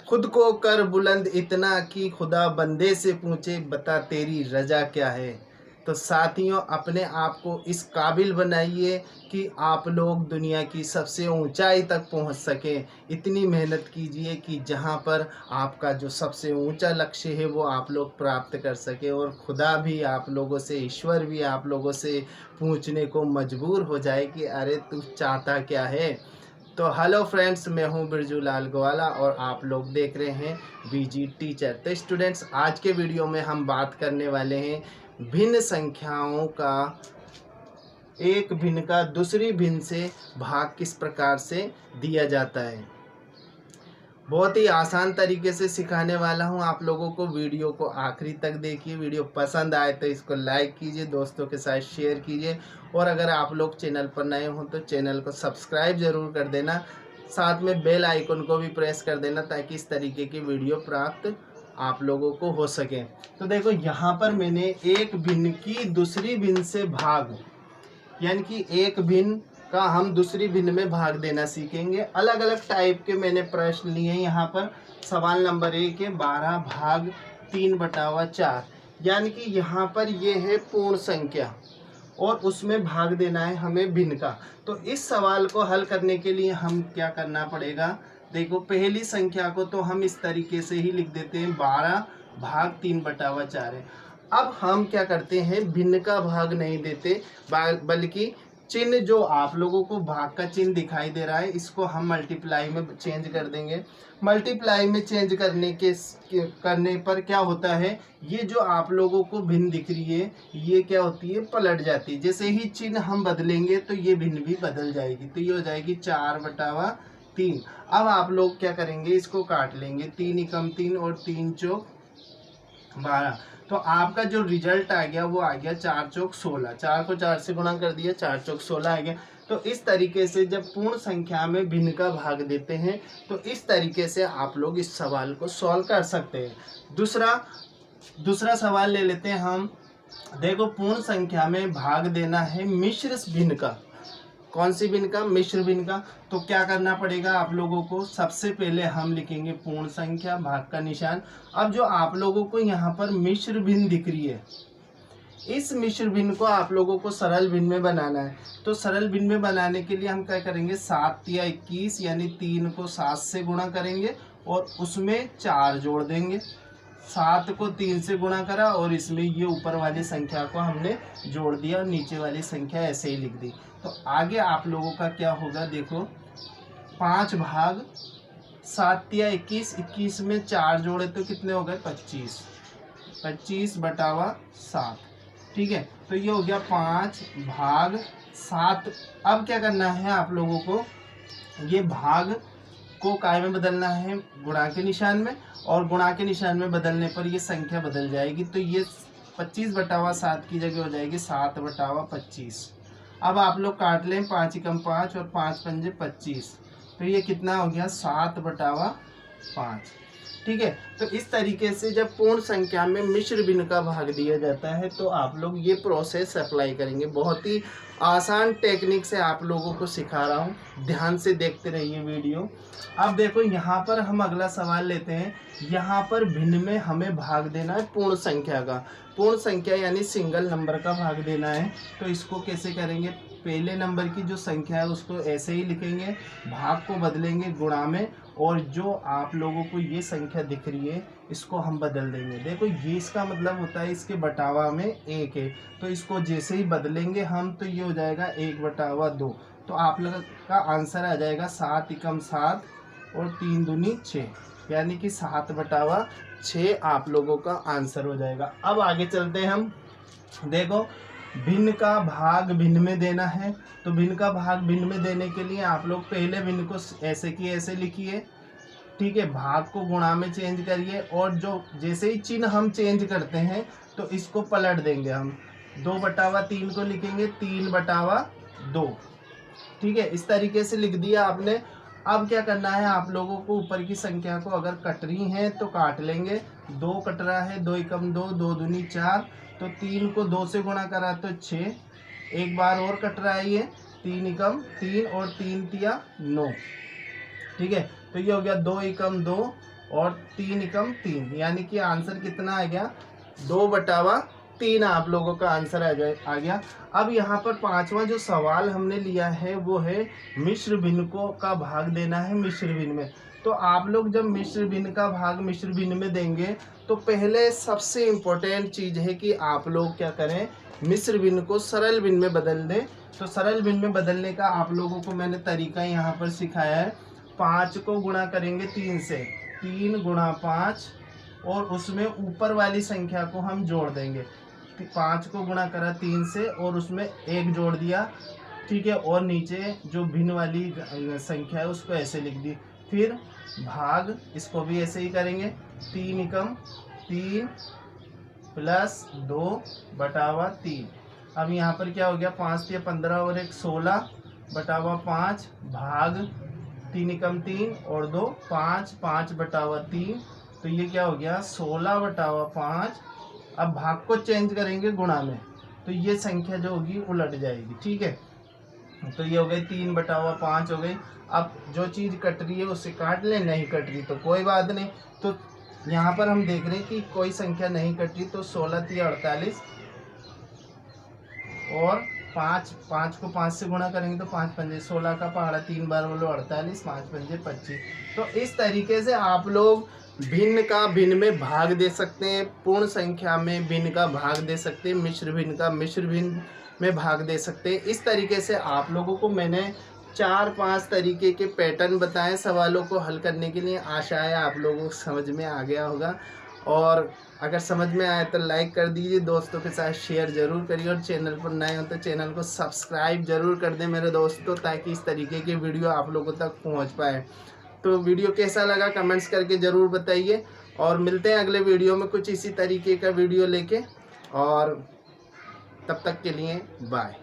खुद को कर बुलंद इतना कि खुदा बंदे से पूछे बता तेरी रजा क्या है। तो साथियों, अपने आप को इस काबिल बनाइए कि आप लोग दुनिया की सबसे ऊंचाई तक पहुंच सकें। इतनी मेहनत कीजिए कि जहां पर आपका जो सबसे ऊंचा लक्ष्य है वो आप लोग प्राप्त कर सकें, और खुदा भी आप लोगों से, ईश्वर भी आप लोगों से पूछने को मजबूर हो जाए कि अरे तू चाहता क्या है। तो हेलो फ्रेंड्स, मैं हूं बिरजू लाल ग्वाला और आप लोग देख रहे हैं बीजी टीचर। तो स्टूडेंट्स, आज के वीडियो में हम बात करने वाले हैं भिन्न संख्याओं का एक भिन्न का दूसरी भिन्न से भाग किस प्रकार से दिया जाता है। बहुत ही आसान तरीके से सिखाने वाला हूं आप लोगों को। वीडियो को आखिरी तक देखिए। वीडियो पसंद आए तो इसको लाइक कीजिए, दोस्तों के साथ शेयर कीजिए, और अगर आप लोग चैनल पर नए हों तो चैनल को सब्सक्राइब ज़रूर कर देना। साथ में बेल आइकन को भी प्रेस कर देना ताकि इस तरीके की वीडियो प्राप्त आप लोगों को हो सके। तो देखो, यहाँ पर मैंने एक भिन्न की दूसरी भिन्न से भाग, यानी कि एक भिन्न का हम दूसरी भिन्न में भाग देना सीखेंगे। अलग अलग टाइप के मैंने प्रश्न लिए हैं। यहाँ पर सवाल नंबर 1 है 12 भाग 3/4, यानी कि यहाँ पर ये है पूर्ण संख्या और उसमें भाग देना है हमें भिन्न का। तो इस सवाल को हल करने के लिए हम क्या करना पड़ेगा, देखो, पहली संख्या को तो हम इस तरीके से ही लिख देते हैं 12 भाग 3/4 है। अब हम क्या करते हैं, भिन्न का भाग नहीं देते, बल्कि चिन्ह जो आप लोगों को भाग का चिन्ह दिखाई दे रहा है इसको हम मल्टीप्लाई में चेंज कर देंगे। मल्टीप्लाई में चेंज करने पर क्या होता है, ये जो आप लोगों को भिन्न दिख रही है ये क्या होती है, पलट जाती है। जैसे ही चिन्ह हम बदलेंगे तो ये भिन्न भी बदल जाएगी। तो ये हो जाएगी 4/3। अब आप लोग क्या करेंगे, इसको काट लेंगे, 3 एकम 3 और 3 चौक 12। तो आपका जो रिजल्ट आ गया वो आ गया 4 चौक 16। 4 को 4 से गुणा कर दिया, 4 चौक 16 आ गया। तो इस तरीके से जब पूर्ण संख्या में भिन्न का भाग देते हैं तो इस तरीके से आप लोग इस सवाल को सॉल्व कर सकते हैं। दूसरा सवाल ले लेते हैं हम। देखो, पूर्ण संख्या में भाग देना है मिश्र भिन्न का। कौन सी भिन्न का, मिश्र भिन्न का। तो क्या करना पड़ेगा आप लोगों को, सबसे पहले हम लिखेंगे पूर्ण संख्या, भाग का निशान। अब जो आप लोगों को यहाँ पर मिश्र भिन्न दिख रही है, इस मिश्र भिन्न को आप लोगों को सरल भिन्न में बनाना है। तो सरल भिन्न में बनाने के लिए हम क्या करेंगे, 7 या 21, यानी 3 को 7 से गुणा करेंगे और उसमें 4 जोड़ देंगे। 7 को 3 से गुणा करा और इसमें ये ऊपर वाली संख्या को हमने जोड़ दिया और नीचे वाली संख्या ऐसे ही लिख दी। तो आगे आप लोगों का क्या होगा, देखो, 5 भाग 7 या 21, 21 में 4 जोड़े तो कितने हो गए, 25। 25/7, ठीक है। तो ये हो गया 5 भाग 7। अब क्या करना है आप लोगों को, ये भाग को काय में बदलना है, गुणा के निशान में, और गुणा के निशान में बदलने पर ये संख्या बदल जाएगी। तो ये 25/7 की जगह हो जाएगी 7/25। अब आप लोग काट लें, 5 एकम 5 और 5 पंजे 25। तो ये कितना हो गया, 7/5, ठीक है। तो इस तरीके से जब पूर्ण संख्या में मिश्र भिन्न का भाग दिया जाता है तो आप लोग ये प्रोसेस अप्लाई करेंगे। बहुत ही आसान टेक्निक से आप लोगों को सिखा रहा हूँ, ध्यान से देखते रहिए वीडियो। अब देखो, यहाँ पर हम अगला सवाल लेते हैं। यहाँ पर भिन्न में हमें भाग देना है पूर्ण संख्या का। पूर्ण संख्या यानी सिंगल नंबर का भाग देना है। तो इसको कैसे करेंगे, पहले नंबर की जो संख्या है उसको ऐसे ही लिखेंगे, भाग को बदलेंगे गुणा में, और जो आप लोगों को ये संख्या दिख रही है इसको हम बदल देंगे। देखो, ये इसका मतलब होता है इसके बटावा में 1 है, तो इसको जैसे ही बदलेंगे हम तो ये हो जाएगा 1/2। तो आप लोगों का आंसर आ जाएगा 7 एकम 7 और 3 दूनी 6, यानी कि 7/6 आप लोगों का आंसर हो जाएगा। अब आगे चलते हैं हम। देखो, भिन्न का भाग भिन्न में देना है। तो भिन्न का भाग भिन्न में देने के लिए आप लोग पहले भिन्न को ऐसे की ऐसे लिखिए, ठीक है। भाग को गुणा में चेंज करिए, और जो जैसे ही चिन्ह हम चेंज करते हैं तो इसको पलट देंगे हम। 2/3 को लिखेंगे 3/2, ठीक है। इस तरीके से लिख दिया आपने। अब क्या करना है आप लोगों को, ऊपर की संख्या को अगर कट रही है तो काट लेंगे। 2 कट रहा है, 2 एकम 2, 2 दूनी 4। तो 3 को 2 से गुणा करा तो 6। एक बार और कट रहा है ये, 3 एकम 3 और 3 तिया 9, ठीक है। तो ये हो गया 2 एकम 2 और 3 एकम 3, यानी कि आंसर कितना आ गया 2/3 आप लोगों का आंसर आ गया। अब यहाँ पर पांचवा जो सवाल हमने लिया है वो है मिश्र भिन्न को का भाग देना है मिश्र भिन्न में। तो आप लोग जब मिश्र भिन्न का भाग मिश्र भिन्न में देंगे तो पहले सबसे इम्पोर्टेंट चीज़ है कि आप लोग क्या करें, मिश्र भिन्न को सरल भिन्न में बदल दें। तो सरल भिन्न में बदलने का आप लोगों को मैंने तरीका यहाँ पर सिखाया है। 5 को गुणा करेंगे 3 से, 3 गुणा 5, और उसमें ऊपर वाली संख्या को हम जोड़ देंगे। 5 को गुणा करा 3 से और उसमें 1 जोड़ दिया, ठीक है, और नीचे जो भिन्न वाली संख्या है उसको ऐसे लिख दी। फिर भाग, इसको भी ऐसे ही करेंगे, 3 एकम 3 प्लस 2/3। अब यहाँ पर क्या हो गया, 5 या 15 और 1 16/5 भाग 3 एकम 3 और 2 5, 5/3। तो ये क्या हो गया 16/5। अब भाग को चेंज करेंगे गुणा में, तो ये संख्या जो होगी उलट जाएगी, ठीक है। तो ये हो गई 3/5 हो गई। अब जो चीज़ कट रही है उसे काट लें, नहीं कट रही तो कोई बात नहीं। तो यहाँ पर हम देख रहे हैं कि कोई संख्या नहीं कट रही, तो 16 × 48 और 5 को 5 से गुणा करेंगे तो 5 पंजे 16 का पहाड़ा 3 बार बोलो 48, 5 पंजे 25। तो इस तरीके से आप लोग भिन्न का भिन्न में भाग दे सकते हैं, पूर्ण संख्या में भिन्न का भाग दे सकते हैं, मिश्र भिन्न का मिश्र भिन्न में भाग दे सकते हैं। इस तरीके से आप लोगों को मैंने 4-5 तरीके के पैटर्न बताएं सवालों को हल करने के लिए। आशा है आप लोगों को समझ में आ गया होगा, और अगर समझ में आए तो लाइक कर दीजिए, दोस्तों के साथ शेयर ज़रूर करिए, और चैनल पर नए हो तो चैनल को सब्सक्राइब ज़रूर कर दें मेरे दोस्तों, ताकि इस तरीके के वीडियो आप लोगों तक पहुंच पाए। तो वीडियो कैसा लगा कमेंट्स करके ज़रूर बताइए, और मिलते हैं अगले वीडियो में कुछ इसी तरीके का वीडियो लेके, और तब तक के लिए बाय।